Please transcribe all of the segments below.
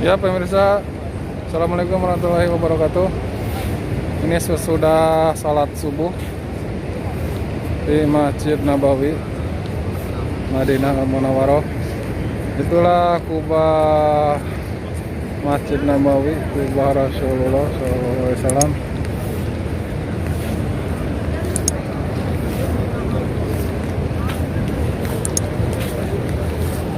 Ya pemirsa, Assalamualaikum warahmatullahi wabarakatuh. Ini sesudah salat subuh di Masjid Nabawi, Madinah Al-Munawwaroh. Itulah kubah Masjid Nabawi, kubah Rasulullah SAW.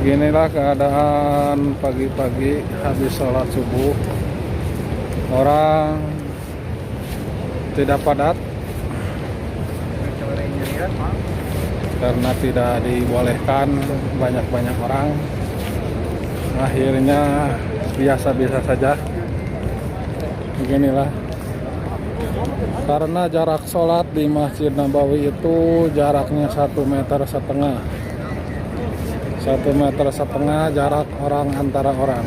Beginilah keadaan pagi-pagi habis sholat subuh. Orang tidak padat karena tidak dibolehkan banyak-banyak orang. Akhirnya biasa-biasa saja. Beginilah. Karena jarak sholat di Masjid Nabawi itu jaraknya 1,5 meter. 1,5 meter jarak orang antara orang.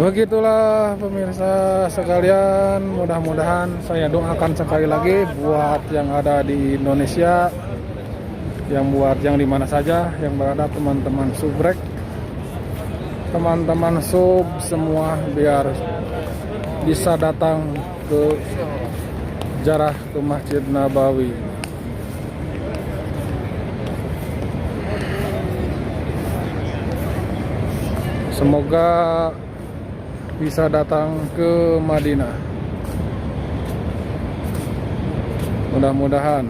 Begitulah pemirsa sekalian, mudah-mudahan saya doakan sekali lagi buat yang ada di Indonesia, yang buat yang di mana saja, yang berada teman-teman subrek, teman-teman sub semua biar bisa datang ke ziarah ke Masjid Nabawi. Semoga bisa datang ke Madinah. Mudah-mudahan.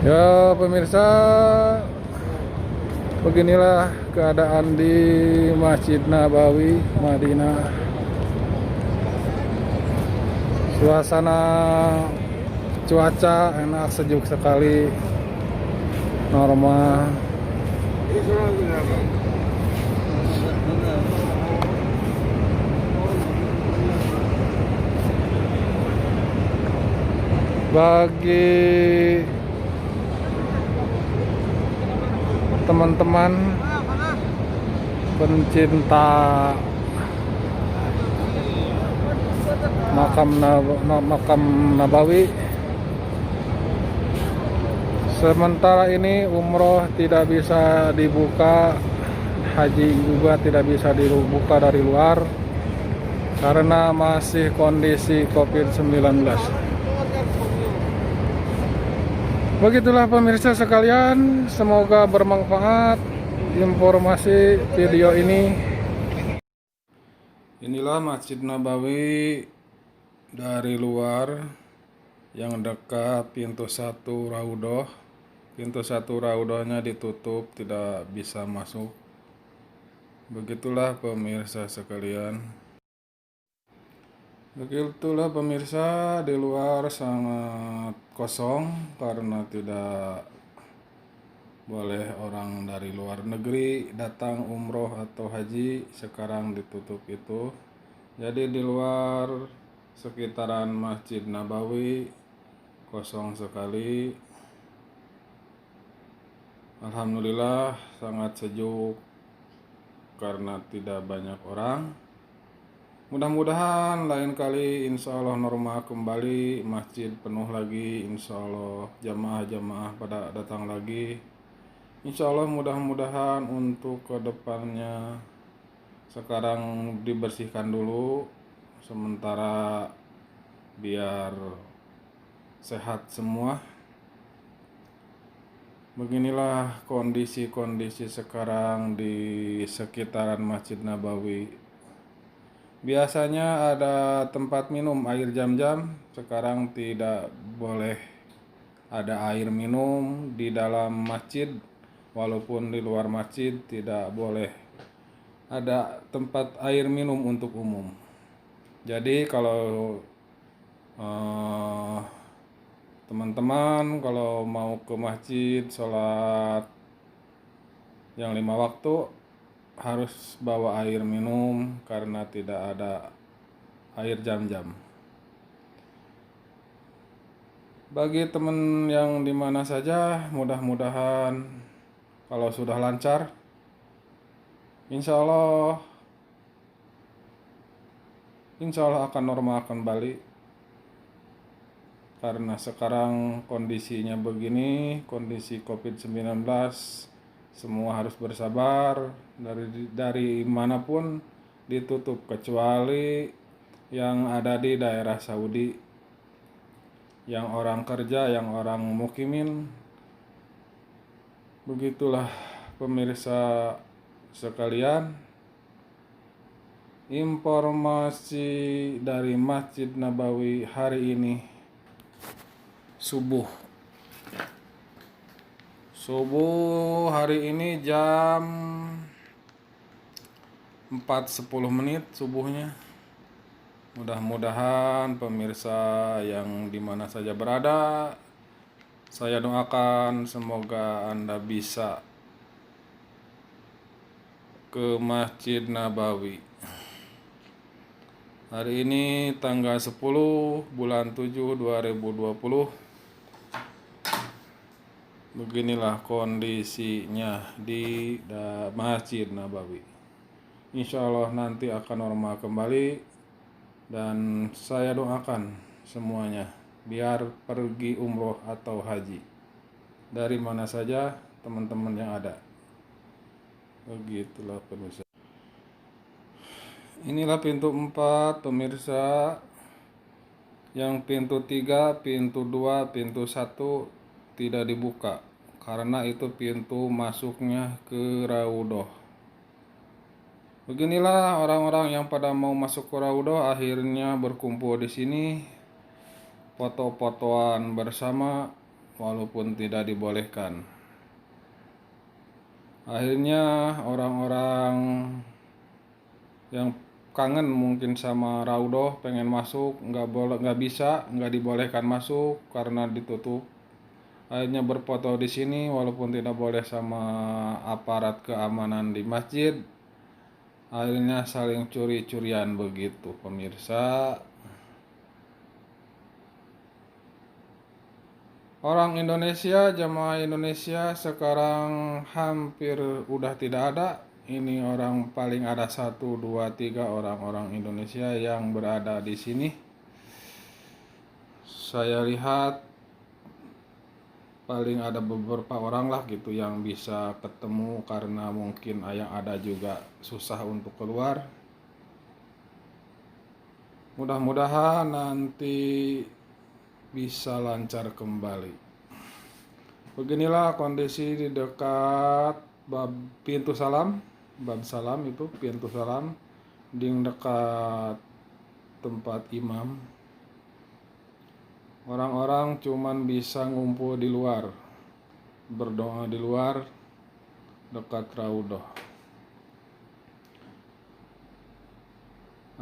Ya pemirsa, beginilah keadaan di Masjid Nabawi, Madinah. Suasana cuaca enak, sejuk sekali. Normal. Bagi teman-teman pencinta makam Nabawi, sementara ini umroh tidak bisa dibuka, haji juga tidak bisa dibuka dari luar karena masih kondisi COVID-19. Begitulah pemirsa sekalian, semoga bermanfaat informasi video ini. Inilah Masjid Nabawi dari luar yang dekat pintu 1 Raudhah. Pintu 1 Raudhahnya ditutup, tidak bisa masuk. Begitulah pemirsa sekalian. Begitulah pemirsa, di luar sangat kosong karena tidak boleh orang dari luar negeri datang umroh atau haji, sekarang ditutup itu. Jadi di luar sekitaran Masjid Nabawi kosong sekali. Alhamdulillah sangat sejuk karena tidak banyak orang. Mudah-mudahan lain kali insya Allah normal kembali, masjid penuh lagi, insya Allah jamaah-jamaah pada datang lagi. Insya Allah mudah-mudahan untuk kedepannya sekarang dibersihkan dulu sementara biar sehat semua. Beginilah kondisi-kondisi sekarang di sekitaran Masjid Nabawi. Biasanya ada tempat minum air jam-jam, sekarang tidak boleh ada air minum di dalam masjid, walaupun di luar masjid tidak boleh ada tempat air minum untuk umum. Jadi kalau teman-teman kalau mau ke masjid sholat yang 5 waktu harus bawa air minum karena tidak ada air jam-jam. Bagi teman yang di mana saja, mudah-mudahan kalau sudah lancar, insya Allah akan normal kembali. karena sekarang kondisinya begini, kondisi COVID-19, semua harus bersabar, dari manapun ditutup kecuali yang ada di daerah Saudi, yang orang kerja, yang orang mukimin. Begitulah pemirsa sekalian, informasi dari Masjid Nabawi hari ini subuh hari ini jam 4:10 subuhnya. Mudah-mudahan pemirsa yang dimana saja berada, saya doakan semoga Anda bisa ke Masjid Nabawi. Hari ini tanggal 10 bulan 7 2020. Beginilah kondisinya di Masjid Nabawi. Insya Allah nanti akan normal kembali, dan saya doakan semuanya biar pergi umroh atau haji dari mana saja teman-teman yang ada. Begitulah pemirsa. Inilah pintu 4 pemirsa. Yang pintu 3, pintu 2, pintu 1 tidak dibuka karena itu pintu masuknya ke Raudhah. Beginilah orang-orang yang pada mau masuk ke Raudhah akhirnya berkumpul di sini, foto-fotoan bersama walaupun tidak dibolehkan. Akhirnya orang-orang yang kangen mungkin sama Raudhah pengen masuk, nggak bisa, nggak dibolehkan masuk karena ditutup. Akhirnya berfoto di sini walaupun tidak boleh sama aparat keamanan di masjid. Akhirnya saling curi-curian begitu pemirsa. Orang Indonesia, jamaah Indonesia sekarang hampir udah tidak ada. Ini orang paling ada 1, 2, 3 orang-orang Indonesia yang berada di sini. Saya lihat paling ada beberapa orang lah gitu yang bisa ketemu karena mungkin yang ada juga susah untuk keluar. Mudah-mudahan nanti bisa lancar kembali. Beginilah kondisi di dekat pintu salam, bab salam itu pintu salam di dekat tempat imam. Orang-orang cuman bisa ngumpul di luar, berdoa di luar dekat Raudhah.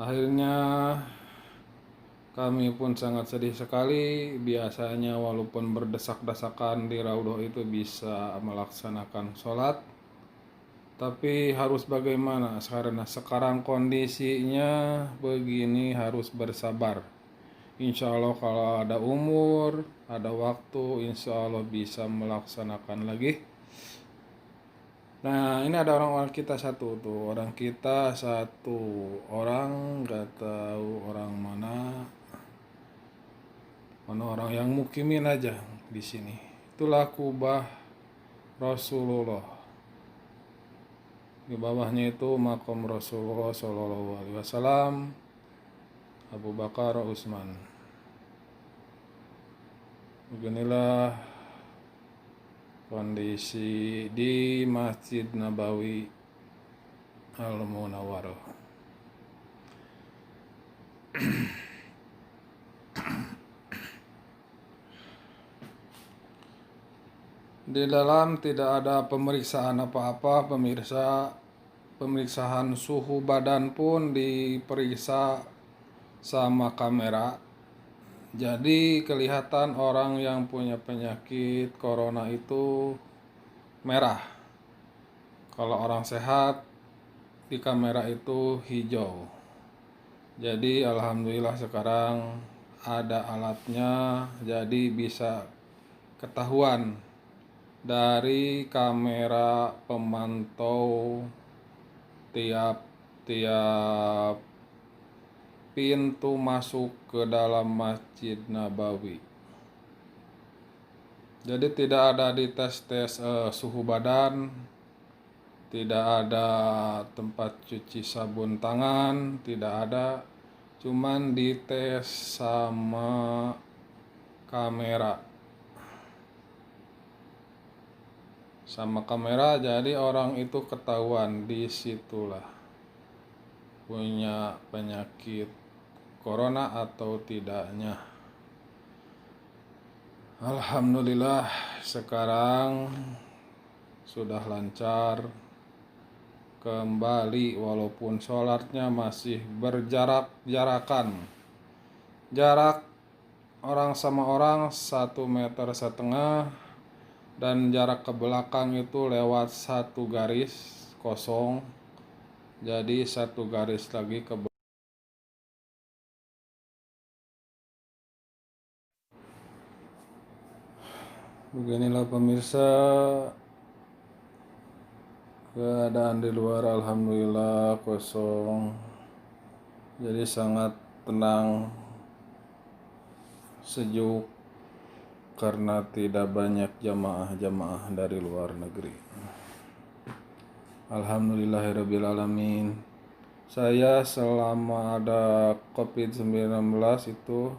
Akhirnya kami pun sangat sedih sekali. Biasanya walaupun berdesak-desakan di Raudhah itu bisa melaksanakan sholat, tapi harus bagaimana karena sekarang kondisinya begini, harus bersabar. Insya Allah kalau ada umur, ada waktu, insya Allah bisa melaksanakan lagi. Nah ini ada orang kita satu tuh, orang kita satu orang, nggak tahu orang mana orang yang mukimin aja di sini. Itulah kubah Rasulullah. Di bawahnya itu makam Rasulullah SAW, Abu Bakar, Utsman. Beginilah kondisi di Masjid Nabawi Al-Munawwarah. Di dalam tidak ada pemeriksaan apa-apa pemirsa. Pemeriksaan suhu badan pun diperiksa sama kamera. Jadi kelihatan orang yang punya penyakit corona itu merah. Kalau orang sehat di kamera itu hijau. Jadi alhamdulillah sekarang ada alatnya, jadi bisa ketahuan dari kamera pemantau tiap pintu masuk ke dalam Masjid Nabawi. Jadi tidak ada di tes suhu badan, tidak ada tempat cuci sabun tangan, tidak ada, cuman dites sama kamera. Sama kamera, jadi orang itu ketahuan di situlah punya penyakit corona atau tidaknya. Alhamdulillah sekarang sudah lancar kembali, walaupun sholatnya masih berjarak-jarakan. Jarak orang sama orang 1,5 meter, dan jarak ke belakang itu lewat satu garis kosong. Jadi satu garis lagi ke belakang. Beginilah pemirsa keadaan di luar, alhamdulillah kosong. Jadi sangat tenang, sejuk, karena tidak banyak jamaah-jamaah dari luar negeri. Alhamdulillahirrabbilalamin. Saya selama ada COVID-19 itu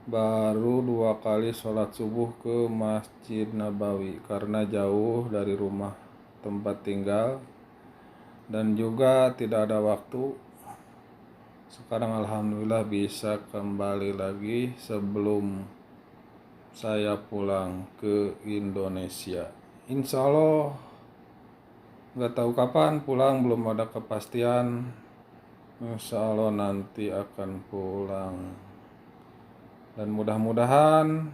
baru 2 kali sholat subuh ke Masjid Nabawi karena jauh dari rumah tempat tinggal dan juga tidak ada waktu. Sekarang alhamdulillah bisa kembali lagi sebelum saya pulang ke Indonesia. Insya Allah nggak tahu kapan pulang, belum ada kepastian. Insya Allah nanti akan pulang. Dan mudah-mudahan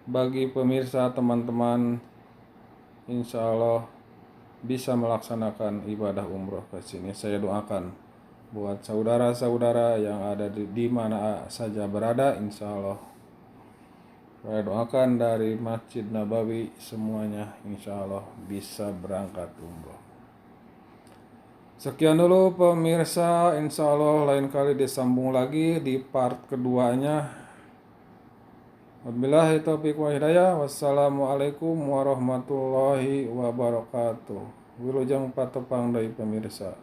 bagi pemirsa teman-teman, insya Allah bisa melaksanakan ibadah umroh ke sini. Saya doakan buat saudara-saudara yang ada di mana saja berada, insya Allah. Saya doakan dari Masjid Nabawi semuanya insya Allah bisa berangkat umroh. Sekian dulu pemirsa, insya Allah lain kali disambung lagi di part keduanya. Wabillahi taufiq wa hidayah. Wassalamualaikum warahmatullahi wabarakatuh. Wilujeng patepang dari pemirsa.